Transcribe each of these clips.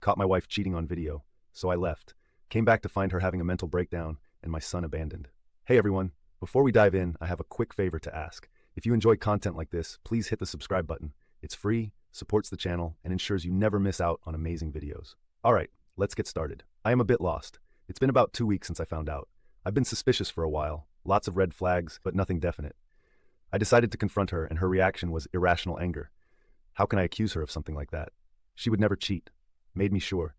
caught my wife cheating on video, so I left. Came back to find her having a mental breakdown and my son abandoned. Hey everyone, before we dive in, I have a quick favor to ask. If you enjoy content like this, please hit the subscribe button. It's free, supports the channel, and ensures you never miss out on amazing videos. Alright, let's get started. I am a bit lost. It's been about 2 weeks since I found out. I've been suspicious for a while, lots of red flags, but nothing definite. I decided to confront her, and her reaction was irrational anger. How can I accuse her of something like that? She would never cheat. Made me sure.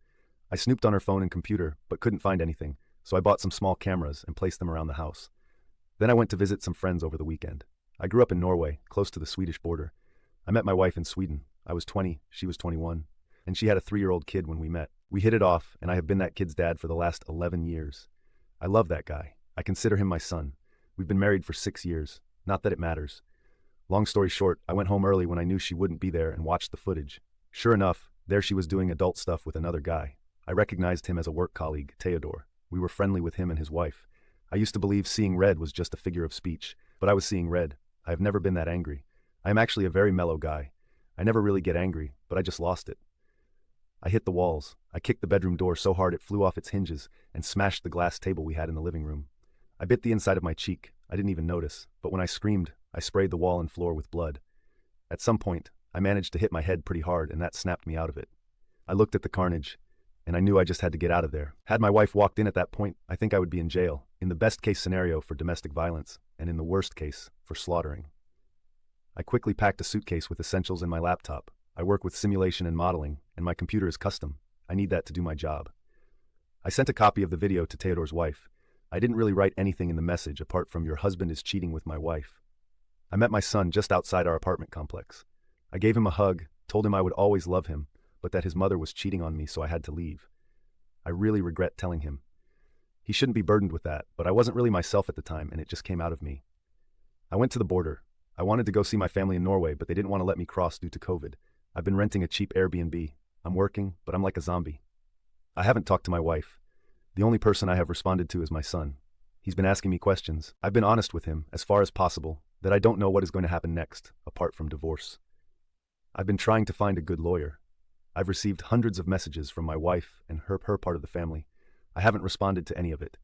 I snooped on her phone and computer, but couldn't find anything, so I bought some small cameras and placed them around the house. Then I went to visit some friends over the weekend. I grew up in Norway, close to the Swedish border. I met my wife in Sweden. I was 20, she was 21, and she had a 3-year-old kid when we met. We hit it off, and I have been that kid's dad for the last 11 years. I love that guy. I consider him my son. We've been married for 6 years. Not that it matters. Long story short, I went home early when I knew she wouldn't be there and watched the footage. Sure enough, there she was doing adult stuff with another guy. I recognized him as a work colleague, Theodore. We were friendly with him and his wife. I used to believe seeing red was just a figure of speech, but I was seeing red. I have never been that angry. I am actually a very mellow guy. I never really get angry, but I just lost it. I hit the walls. I kicked the bedroom door so hard it flew off its hinges and smashed the glass table we had in the living room. I bit the inside of my cheek. I didn't even notice, but when I screamed, I sprayed the wall and floor with blood. At some point, I managed to hit my head pretty hard, and that snapped me out of it. I looked at the carnage, and I knew I just had to get out of there. Had my wife walked in at that point, I think I would be in jail, in the best case scenario for domestic violence, and in the worst case, for slaughtering. I quickly packed a suitcase with essentials and my laptop. I work with simulation and modeling, and my computer is custom. I need that to do my job. I sent a copy of the video to Theodore's wife. I didn't really write anything in the message apart from "Your husband is cheating with my wife." I met my son just outside our apartment complex. I gave him a hug, told him I would always love him, but that his mother was cheating on me, so I had to leave. I really regret telling him. He shouldn't be burdened with that, but I wasn't really myself at the time, and it just came out of me. I went to the border. I wanted to go see my family in Norway, but they didn't want to let me cross due to COVID. I've been renting a cheap Airbnb. I'm working, but I'm like a zombie. I haven't talked to my wife. The only person I have responded to is my son. He's been asking me questions. I've been honest with him, as far as possible, that I don't know what is going to happen next, apart from divorce. I've been trying to find a good lawyer. I've received hundreds of messages from my wife and her part of the family. I haven't responded to any of it.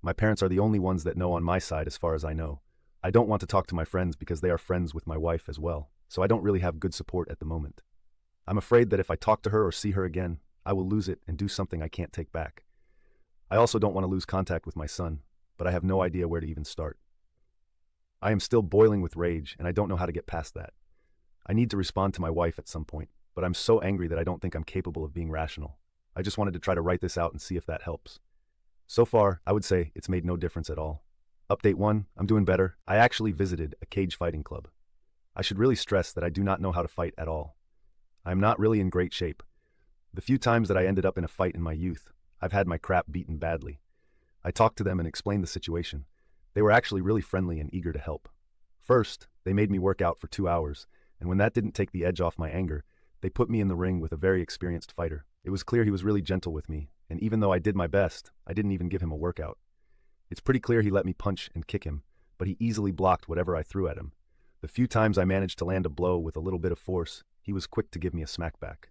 My parents are the only ones that know on my side as far as I know. I don't want to talk to my friends because they are friends with my wife as well, so I don't really have good support at the moment. I'm afraid that if I talk to her or see her again, I will lose it and do something I can't take back. I also don't want to lose contact with my son, but I have no idea where to even start. I am still boiling with rage, and I don't know how to get past that. I need to respond to my wife at some point, but I'm so angry that I don't think I'm capable of being rational. I just wanted to try to write this out and see if that helps. So far, I would say it's made no difference at all. Update 1, I'm doing better. I actually visited a cage fighting club. I should really stress that I do not know how to fight at all. I am not really in great shape. The few times that I ended up in a fight in my youth, I've had my crap beaten badly. I talked to them and explained the situation. They were actually really friendly and eager to help. First, they made me work out for 2 hours, and when that didn't take the edge off my anger, they put me in the ring with a very experienced fighter. It was clear he was really gentle with me, and even though I did my best, I didn't even give him a workout. It's pretty clear he let me punch and kick him, but he easily blocked whatever I threw at him. The few times I managed to land a blow with a little bit of force, he was quick to give me a smack back.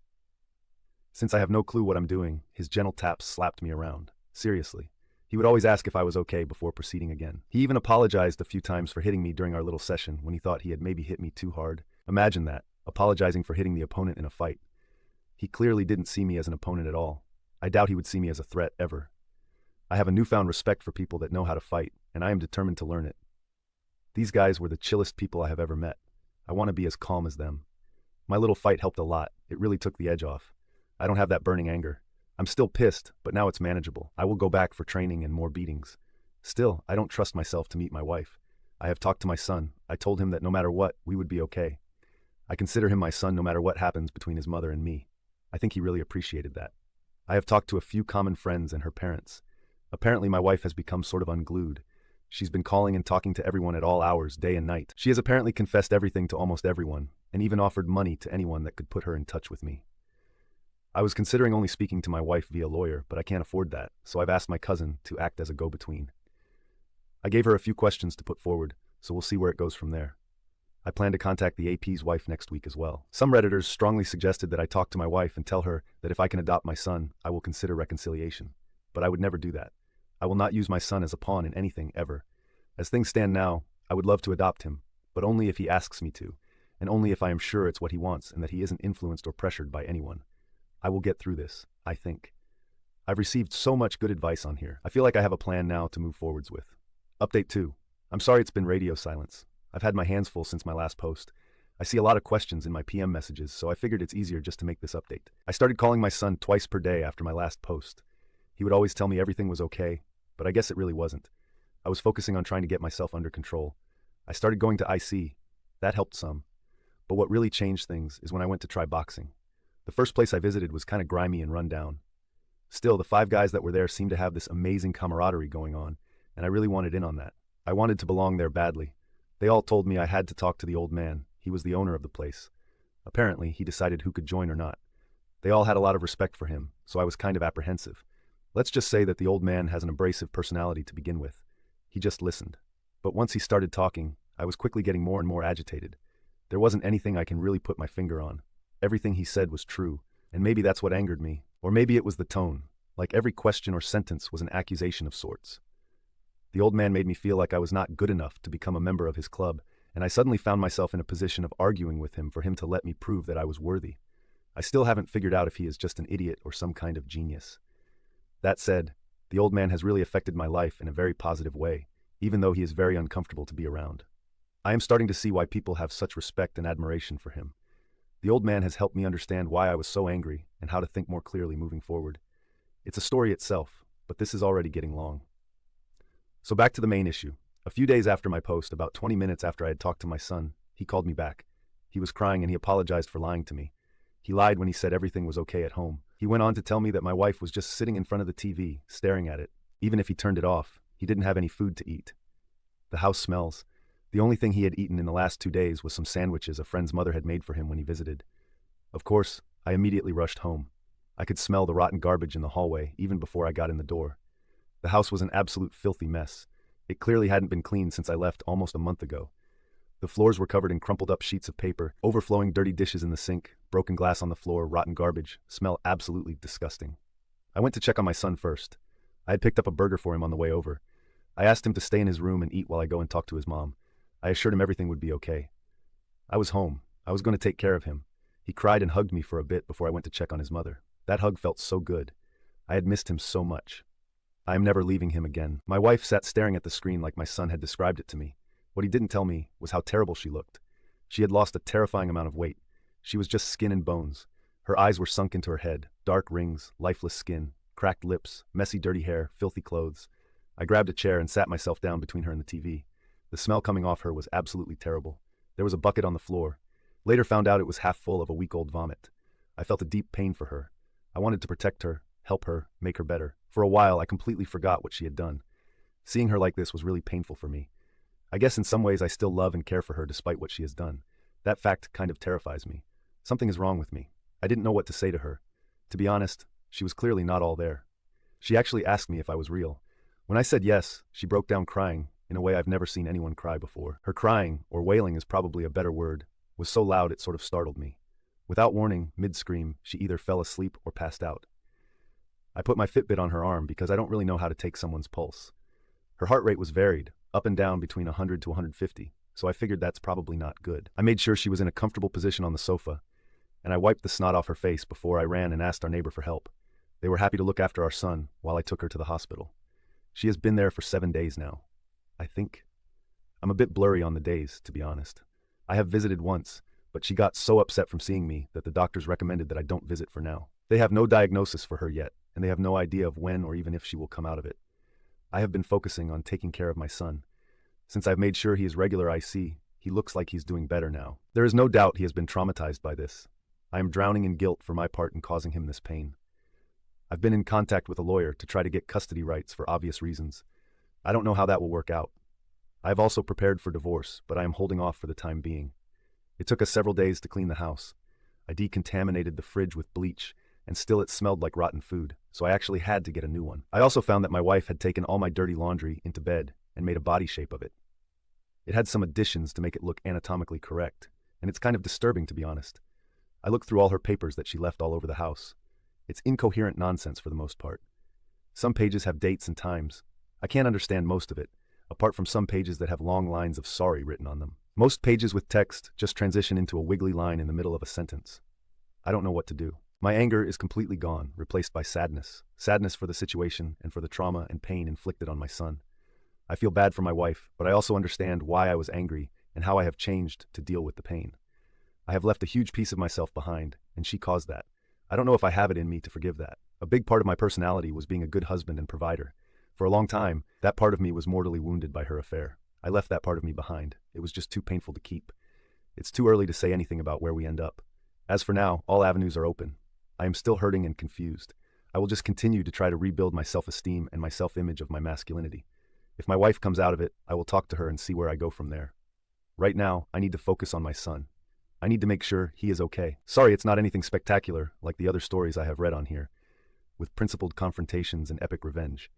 Since I have no clue what I'm doing, his gentle taps slapped me around. Seriously. He would always ask if I was okay before proceeding again. He even apologized a few times for hitting me during our little session when he thought he had maybe hit me too hard. Imagine that, apologizing for hitting the opponent in a fight. He clearly didn't see me as an opponent at all. I doubt he would see me as a threat ever. I have a newfound respect for people that know how to fight, and I am determined to learn it. These guys were the chillest people I have ever met. I want to be as calm as them. My little fight helped a lot. It really took the edge off. I don't have that burning anger. I'm still pissed, but now it's manageable. I will go back for training and more beatings. Still, I don't trust myself to meet my wife. I have talked to my son. I told him that no matter what, we would be okay. I consider him my son no matter what happens between his mother and me. I think he really appreciated that. I have talked to a few common friends and her parents. Apparently my wife has become sort of unglued. She's been calling and talking to everyone at all hours, day and night. She has apparently confessed everything to almost everyone, and even offered money to anyone that could put her in touch with me. I was considering only speaking to my wife via lawyer, but I can't afford that, so I've asked my cousin to act as a go-between. I gave her a few questions to put forward, so we'll see where it goes from there. I plan to contact the AP's wife next week as well. Some Redditors strongly suggested that I talk to my wife and tell her that if I can adopt my son, I will consider reconciliation. But I would never do that. I will not use my son as a pawn in anything, ever. As things stand now, I would love to adopt him, but only if he asks me to, and only if I am sure it's what he wants and that he isn't influenced or pressured by anyone. I will get through this, I think. I've received so much good advice on here. I feel like I have a plan now to move forwards with. Update 2. I'm sorry it's been radio silence. I've had my hands full since my last post. I see a lot of questions in my PM messages, so I figured it's easier just to make this update. I started calling my son twice per day after my last post. He would always tell me everything was okay, but I guess it really wasn't. I was focusing on trying to get myself under control. I started going to IC. That helped some. But what really changed things is when I went to try boxing. The first place I visited was kind of grimy and run down. Still, the 5 guys that were there seemed to have this amazing camaraderie going on, and I really wanted in on that. I wanted to belong there badly. They all told me I had to talk to the old man. He was the owner of the place. Apparently, he decided who could join or not. They all had a lot of respect for him, so I was kind of apprehensive. Let's just say that the old man has an abrasive personality to begin with. He just listened. But once he started talking, I was quickly getting more and more agitated. There wasn't anything I can really put my finger on. Everything he said was true, and maybe that's what angered me. Or maybe it was the tone. Like every question or sentence was an accusation of sorts. The old man made me feel like I was not good enough to become a member of his club, and I suddenly found myself in a position of arguing with him for him to let me prove that I was worthy. I still haven't figured out if he is just an idiot or some kind of genius. That said, the old man has really affected my life in a very positive way, even though he is very uncomfortable to be around. I am starting to see why people have such respect and admiration for him. The old man has helped me understand why I was so angry and how to think more clearly moving forward. It's a story itself, but this is already getting long. So back to the main issue. A few days after my post, about 20 minutes after I had talked to my son, he called me back. He was crying and he apologized for lying to me. He lied when he said everything was okay at home. He went on to tell me that my wife was just sitting in front of the TV, staring at it. Even if he turned it off, he didn't have any food to eat. The house smells. The only thing he had eaten in the last 2 days was some sandwiches a friend's mother had made for him when he visited. Of course, I immediately rushed home. I could smell the rotten garbage in the hallway even before I got in the door. The house was an absolute filthy mess. It clearly hadn't been cleaned since I left almost a month ago. The floors were covered in crumpled up sheets of paper, overflowing dirty dishes in the sink, broken glass on the floor, rotten garbage, smell absolutely disgusting. I went to check on my son first. I had picked up a burger for him on the way over. I asked him to stay in his room and eat while I go and talk to his mom. I assured him everything would be okay. I was home. I was going to take care of him. He cried and hugged me for a bit before I went to check on his mother. That hug felt so good. I had missed him so much. I am never leaving him again. My wife sat staring at the screen like my son had described it to me. What he didn't tell me was how terrible she looked. She had lost a terrifying amount of weight. She was just skin and bones. Her eyes were sunk into her head, dark rings, lifeless skin, cracked lips, messy dirty hair, filthy clothes. I grabbed a chair and sat myself down between her and the TV. The smell coming off her was absolutely terrible. There was a bucket on the floor. Later found out it was half full of a week-old vomit. I felt a deep pain for her. I wanted to protect her, help her, make her better. For a while, I completely forgot what she had done. Seeing her like this was really painful for me. I guess in some ways I still love and care for her despite what she has done. That fact kind of terrifies me. Something is wrong with me. I didn't know what to say to her. To be honest, she was clearly not all there. She actually asked me if I was real. When I said yes, she broke down crying in a way I've never seen anyone cry before. Her crying, or wailing is probably a better word, was so loud it sort of startled me. Without warning, mid-scream, she either fell asleep or passed out. I put my Fitbit on her arm because I don't really know how to take someone's pulse. Her heart rate was varied, up and down between 100 to 150, so I figured that's probably not good. I made sure she was in a comfortable position on the sofa, and I wiped the snot off her face before I ran and asked our neighbor for help. They were happy to look after our son while I took her to the hospital. She has been there for 7 days now, I think. I'm a bit blurry on the days, to be honest. I have visited once, but she got so upset from seeing me that the doctors recommended that I don't visit for now. They have no diagnosis for her yet, and they have no idea of when or even if she will come out of it. I have been focusing on taking care of my son. Since I've made sure he is regular IC, he looks like he's doing better now. There is no doubt he has been traumatized by this. I am drowning in guilt for my part in causing him this pain. I've been in contact with a lawyer to try to get custody rights for obvious reasons. I don't know how that will work out. I have also prepared for divorce, but I am holding off for the time being. It took us several days to clean the house. I decontaminated the fridge with bleach, and still it smelled like rotten food, so I actually had to get a new one. I also found that my wife had taken all my dirty laundry into bed and made a body shape of it. It had some additions to make it look anatomically correct, and it's kind of disturbing to be honest. I looked through all her papers that she left all over the house. It's incoherent nonsense for the most part. Some pages have dates and times. I can't understand most of it, apart from some pages that have long lines of sorry written on them. Most pages with text just transition into a wiggly line in the middle of a sentence. I don't know what to do. My anger is completely gone, replaced by sadness. Sadness for the situation and for the trauma and pain inflicted on my son. I feel bad for my wife, but I also understand why I was angry and how I have changed to deal with the pain. I have left a huge piece of myself behind, and she caused that. I don't know if I have it in me to forgive that. A big part of my personality was being a good husband and provider. For a long time, that part of me was mortally wounded by her affair. I left that part of me behind. It was just too painful to keep. It's too early to say anything about where we end up. As for now, all avenues are open. I am still hurting and confused. I will just continue to try to rebuild my self-esteem and my self-image of my masculinity. If my wife comes out of it, I will talk to her and see where I go from there. Right now, I need to focus on my son. I need to make sure he is okay. Sorry, it's not anything spectacular like the other stories I have read on here, with principled confrontations and epic revenge.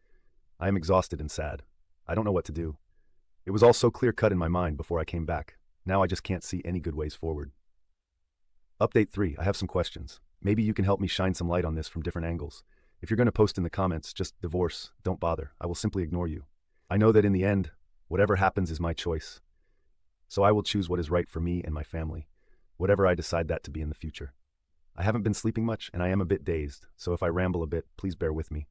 I am exhausted and sad. I don't know what to do. It was all so clear-cut in my mind before I came back. Now I just can't see any good ways forward. Update 3. I have some questions. Maybe you can help me shine some light on this from different angles. If you're going to post in the comments, just divorce, don't bother. I will simply ignore you. I know that in the end, whatever happens is my choice. So I will choose what is right for me and my family, whatever I decide that to be in the future. I haven't been sleeping much and I am a bit dazed, so if I ramble a bit, please bear with me.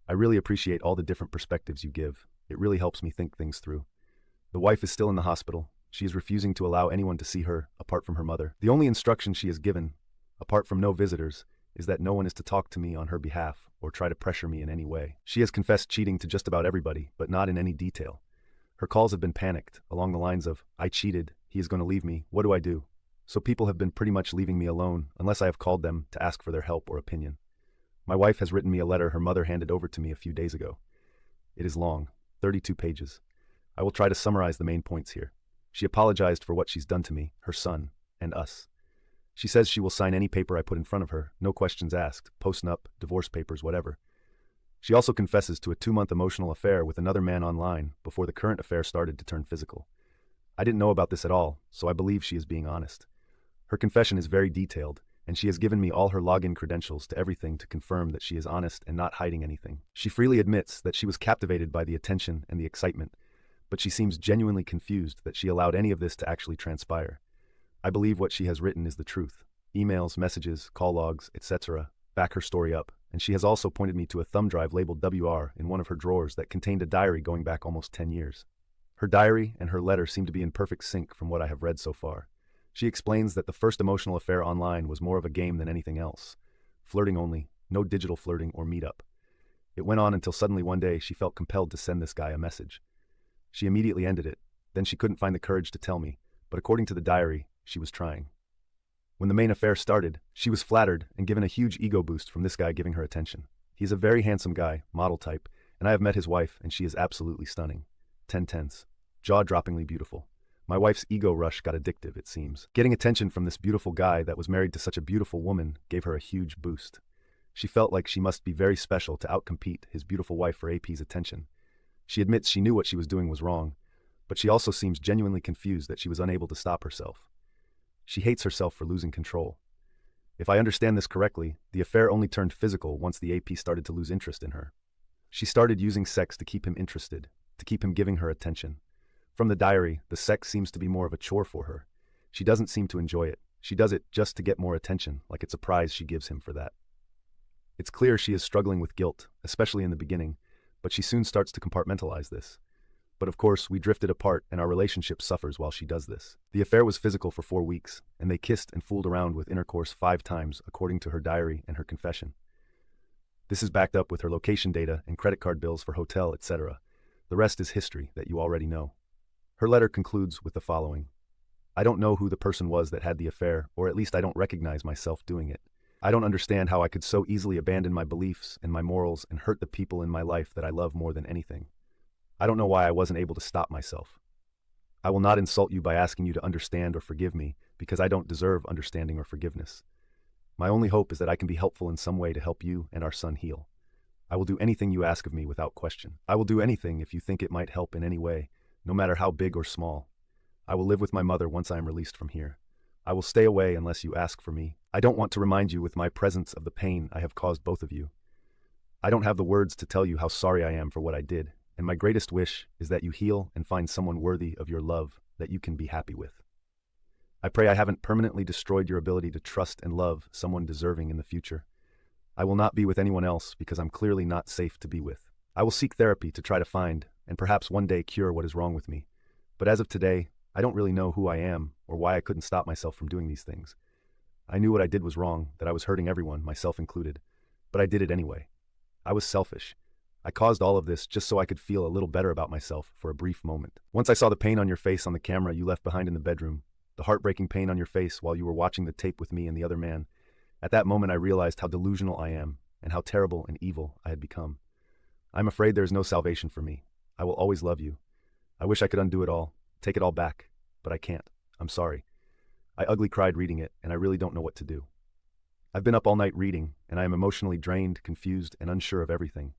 I really appreciate all the different perspectives you give. It really helps me think things through. The wife is still in the hospital. She is refusing to allow anyone to see her, apart from her mother. The only instruction she is given, apart from no visitors, is that no one is to talk to me on her behalf or try to pressure me in any way. She has confessed cheating to just about everybody, but not in any detail. Her calls have been panicked, along the lines of, "I cheated, he is going to leave me, what do I do?" So people have been pretty much leaving me alone, unless I have called them to ask for their help or opinion. My wife has written me a letter her mother handed over to me a few days ago. It is long, 32 pages. I will try to summarize the main points here. She apologized for what she's done to me, her son, and us. She says she will sign any paper I put in front of her, no questions asked, post-nup, divorce papers, whatever. She also confesses to a 2-month emotional affair with another man online before the current affair started to turn physical. I didn't know about this at all, so I believe she is being honest. Her confession is very detailed, and she has given me all her login credentials to everything to confirm that she is honest and not hiding anything. She freely admits that she was captivated by the attention and the excitement, but she seems genuinely confused that she allowed any of this to actually transpire. I believe what she has written is the truth. Emails, messages, call logs, etc. back her story up, and she has also pointed me to a thumb drive labeled WR in one of her drawers that contained a diary going back almost 10 years. Her diary and her letter seem to be in perfect sync from what I have read so far. She explains that the first emotional affair online was more of a game than anything else. Flirting only, no digital flirting or meetup. It went on until suddenly one day she felt compelled to send this guy a message. She immediately ended it, then she couldn't find the courage to tell me, but according to the diary, she was trying. When the main affair started, she was flattered and given a huge ego boost from this guy giving her attention. He is a very handsome guy, model type, and I have met his wife and she is absolutely stunning. 10 tenths. Jaw-droppingly beautiful. My wife's ego rush got addictive, it seems. Getting attention from this beautiful guy that was married to such a beautiful woman gave her a huge boost. She felt like she must be very special to outcompete his beautiful wife for AP's attention. She admits she knew what she was doing was wrong, but she also seems genuinely confused that she was unable to stop herself. She hates herself for losing control. If I understand this correctly, the affair only turned physical once the AP started to lose interest in her. She started using sex to keep him interested, to keep him giving her attention. From the diary, the sex seems to be more of a chore for her. She doesn't seem to enjoy it. She does it just to get more attention, like it's a prize she gives him for that. It's clear she is struggling with guilt, especially in the beginning, but she soon starts to compartmentalize this. But of course, we drifted apart and our relationship suffers while she does this. The affair was physical for 4 weeks, and they kissed and fooled around with intercourse 5 times, according to her diary and her confession. This is backed up with her location data and credit card bills for hotel, etc. The rest is history that you already know. Her letter concludes with the following. I don't know who the person was that had the affair, or at least I don't recognize myself doing it. I don't understand how I could so easily abandon my beliefs and my morals and hurt the people in my life that I love more than anything. I don't know why I wasn't able to stop myself. I will not insult you by asking you to understand or forgive me, because I don't deserve understanding or forgiveness. My only hope is that I can be helpful in some way to help you and our son heal. I will do anything you ask of me without question. I will do anything if you think it might help in any way, no matter how big or small. I will live with my mother once I am released from here. I will stay away unless you ask for me. I don't want to remind you with my presence of the pain I have caused both of you. I don't have the words to tell you how sorry I am for what I did, and my greatest wish is that you heal and find someone worthy of your love that you can be happy with. I pray I haven't permanently destroyed your ability to trust and love someone deserving in the future. I will not be with anyone else because I'm clearly not safe to be with. I will seek therapy to try to find, and perhaps one day cure what is wrong with me. But as of today, I don't really know who I am or why I couldn't stop myself from doing these things. I knew what I did was wrong, that I was hurting everyone, myself included. But I did it anyway. I was selfish. I caused all of this just so I could feel a little better about myself for a brief moment. Once I saw the pain on your face on the camera you left behind in the bedroom, the heartbreaking pain on your face while you were watching the tape with me and the other man, at that moment I realized how delusional I am and how terrible and evil I had become. I'm afraid there is no salvation for me. I will always love you. I wish I could undo it all, take it all back, but I can't. I'm sorry. I ugly cried reading it, and I really don't know what to do. I've been up all night reading, and I am emotionally drained, confused, and unsure of everything.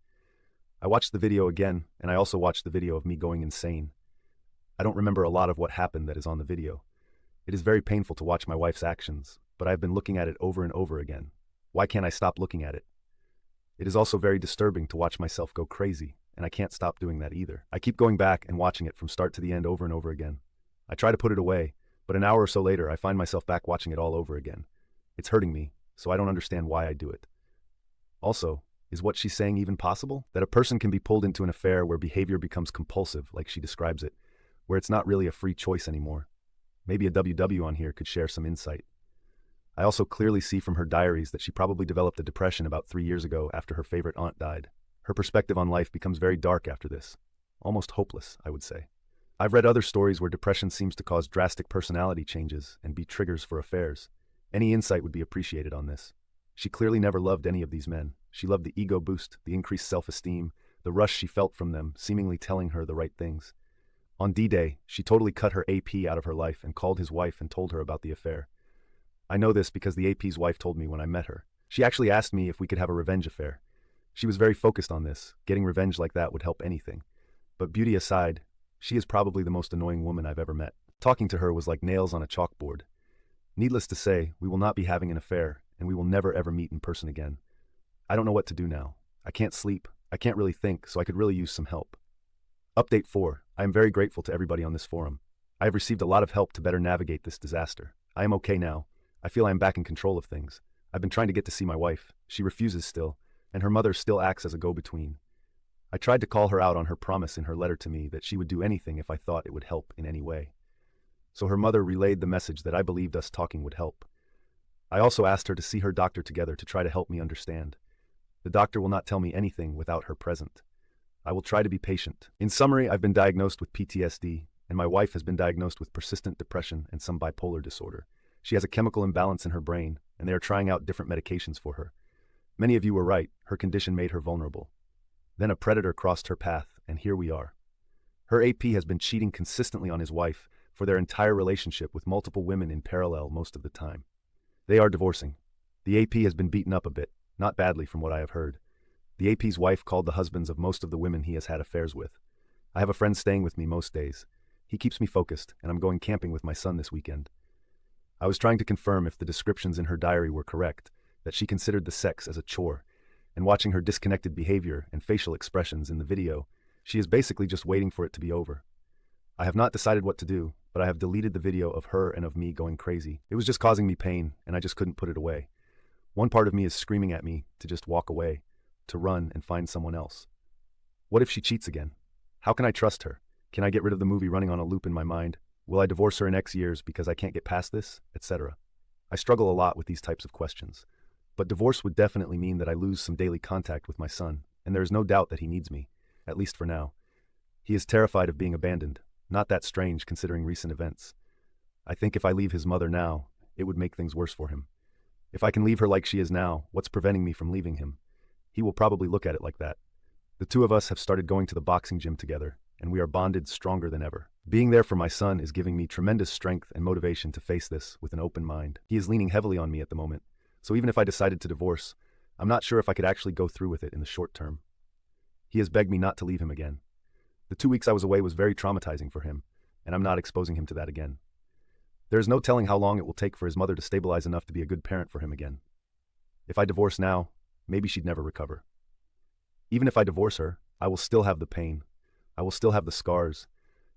I watched the video again, and I also watched the video of me going insane. I don't remember a lot of what happened that is on the video. It is very painful to watch my wife's actions, but I've been looking at it over and over again. Why can't I stop looking at it? It is also very disturbing to watch myself go crazy, and I can't stop doing that either. I keep going back and watching it from start to the end over and over again. I try to put it away, but an hour or so later I find myself back watching it all over again. It's hurting me, so I don't understand why I do it. Also, is what she's saying even possible? That a person can be pulled into an affair where behavior becomes compulsive, like she describes it, where it's not really a free choice anymore. Maybe a WW on here could share some insight. I also clearly see from her diaries that she probably developed a depression about 3 years ago after her favorite aunt died. Her perspective on life becomes very dark after this. Almost hopeless, I would say. I've read other stories where depression seems to cause drastic personality changes and be triggers for affairs. Any insight would be appreciated on this. She clearly never loved any of these men. She loved the ego boost, the increased self-esteem, the rush she felt from them, seemingly telling her the right things. On D-Day, she totally cut her AP out of her life and called his wife and told her about the affair. I know this because the AP's wife told me when I met her. She actually asked me if we could have a revenge affair. She was very focused on this. Getting revenge like that would help anything. But beauty aside, she is probably the most annoying woman I've ever met. Talking to her was like nails on a chalkboard. Needless to say, we will not be having an affair, and we will never ever meet in person again. I don't know what to do now. I can't sleep. I can't really think, so I could really use some help. Update 4. I am very grateful to everybody on this forum. I have received a lot of help to better navigate this disaster. I am okay now. I feel I am back in control of things. I've been trying to get to see my wife. She refuses still, and her mother still acts as a go-between. I tried to call her out on her promise in her letter to me that she would do anything if I thought it would help in any way. So her mother relayed the message that I believed us talking would help. I also asked her to see her doctor together to try to help me understand. The doctor will not tell me anything without her present. I will try to be patient. In summary, I've been diagnosed with PTSD, and my wife has been diagnosed with persistent depression and some bipolar disorder. She has a chemical imbalance in her brain, and they are trying out different medications for her. Many of you were right, her condition made her vulnerable. Then a predator crossed her path, and here we are. Her AP has been cheating consistently on his wife for their entire relationship with multiple women in parallel most of the time. They are divorcing. The AP has been beaten up a bit, not badly from what I have heard. The AP's wife called the husbands of most of the women he has had affairs with. I have a friend staying with me most days. He keeps me focused, and I'm going camping with my son this weekend. I was trying to confirm if the descriptions in her diary were correct, that she considered the sex as a chore, and watching her disconnected behavior and facial expressions in the video, she is basically just waiting for it to be over. I have not decided what to do, but I have deleted the video of her and of me going crazy. It was just causing me pain, and I just couldn't put it away. One part of me is screaming at me to just walk away, to run and find someone else. What if she cheats again? How can I trust her? Can I get rid of the movie running on a loop in my mind? Will I divorce her in X years because I can't get past this, etc.? I struggle a lot with these types of questions. But divorce would definitely mean that I lose some daily contact with my son, and there is no doubt that he needs me, at least for now. He is terrified of being abandoned. Not that strange considering recent events. I think if I leave his mother now, it would make things worse for him. If I can leave her like she is now, what's preventing me from leaving him? He will probably look at it like that. The two of us have started going to the boxing gym together, and we are bonded stronger than ever. Being there for my son is giving me tremendous strength and motivation to face this with an open mind. He is leaning heavily on me at the moment, so even if I decided to divorce, I'm not sure if I could actually go through with it in the short term. He has begged me not to leave him again. The 2 weeks I was away was very traumatizing for him, and I'm not exposing him to that again. There is no telling how long it will take for his mother to stabilize enough to be a good parent for him again. If I divorce now, maybe she'd never recover. Even if I divorce her, I will still have the pain. I will still have the scars.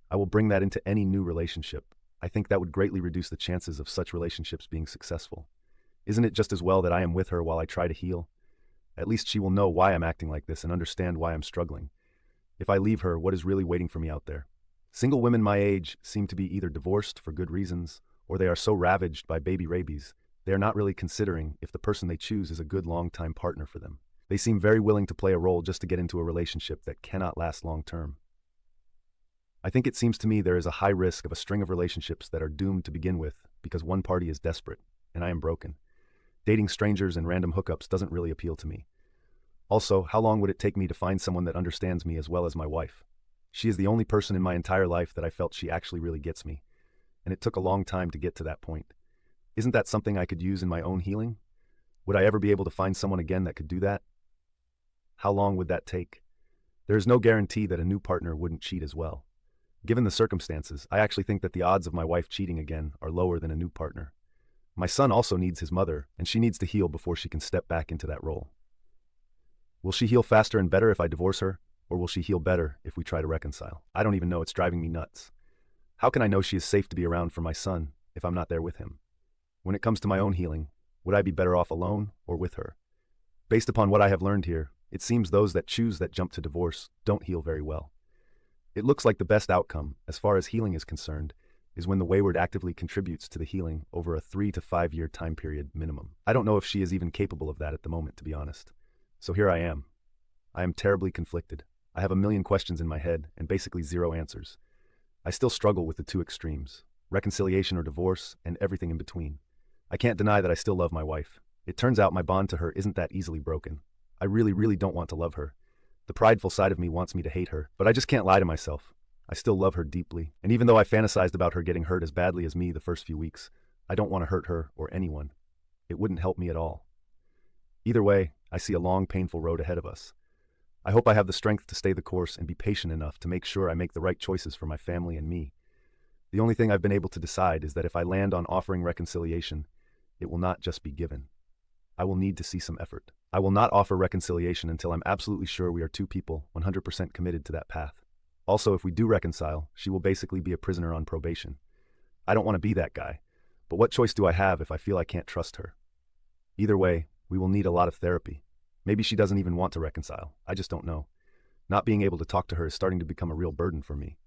I will bring that into any new relationship. I think that would greatly reduce the chances of such relationships being successful. Isn't it just as well that I am with her while I try to heal? At least she will know why I'm acting like this and understand why I'm struggling. If I leave her, what is really waiting for me out there? Single women my age seem to be either divorced for good reasons, or they are so ravaged by baby rabies, they are not really considering if the person they choose is a good long-time partner for them. They seem very willing to play a role just to get into a relationship that cannot last long-term. I think it seems to me there is a high risk of a string of relationships that are doomed to begin with because one party is desperate, and I am broken. Dating strangers and random hookups doesn't really appeal to me. Also, how long would it take me to find someone that understands me as well as my wife? She is the only person in my entire life that I felt she actually really gets me, and it took a long time to get to that point. Isn't that something I could use in my own healing? Would I ever be able to find someone again that could do that? How long would that take? There is no guarantee that a new partner wouldn't cheat as well. Given the circumstances, I actually think that the odds of my wife cheating again are lower than a new partner. My son also needs his mother, and she needs to heal before she can step back into that role. Will she heal faster and better if I divorce her, or will she heal better if we try to reconcile? I don't even know, it's driving me nuts. How can I know she is safe to be around for my son if I'm not there with him? When it comes to my own healing, would I be better off alone or with her? Based upon what I have learned here, it seems those that choose that jump to divorce don't heal very well. It looks like the best outcome, as far as healing is concerned, is when the wayward actively contributes to the healing over a 3 to 5 year time period minimum. I don't know if she is even capable of that at the moment, to be honest. So here I am. I am terribly conflicted. I have a million questions in my head and basically zero answers. I still struggle with the two extremes, reconciliation or divorce, and everything in between. I can't deny that I still love my wife. It turns out my bond to her isn't that easily broken. I really don't want to love her. The prideful side of me wants me to hate her, but I just can't lie to myself. I still love her deeply, and even though I fantasized about her getting hurt as badly as me the first few weeks, I don't want to hurt her or anyone. It wouldn't help me at all. Either way, I see a long, painful road ahead of us. I hope I have the strength to stay the course and be patient enough to make sure I make the right choices for my family and me. The only thing I've been able to decide is that if I land on offering reconciliation, it will not just be given. I will need to see some effort. I will not offer reconciliation until I'm absolutely sure we are two people 100% committed to that path. Also, if we do reconcile, she will basically be a prisoner on probation. I don't want to be that guy, but what choice do I have if I feel I can't trust her? Either way, we will need a lot of therapy. Maybe she doesn't even want to reconcile. I just don't know. Not being able to talk to her is starting to become a real burden for me.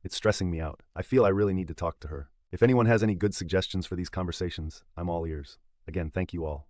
It's stressing me out. I feel I really need to talk to her. If anyone has any good suggestions for these conversations, I'm all ears. Again, thank you all.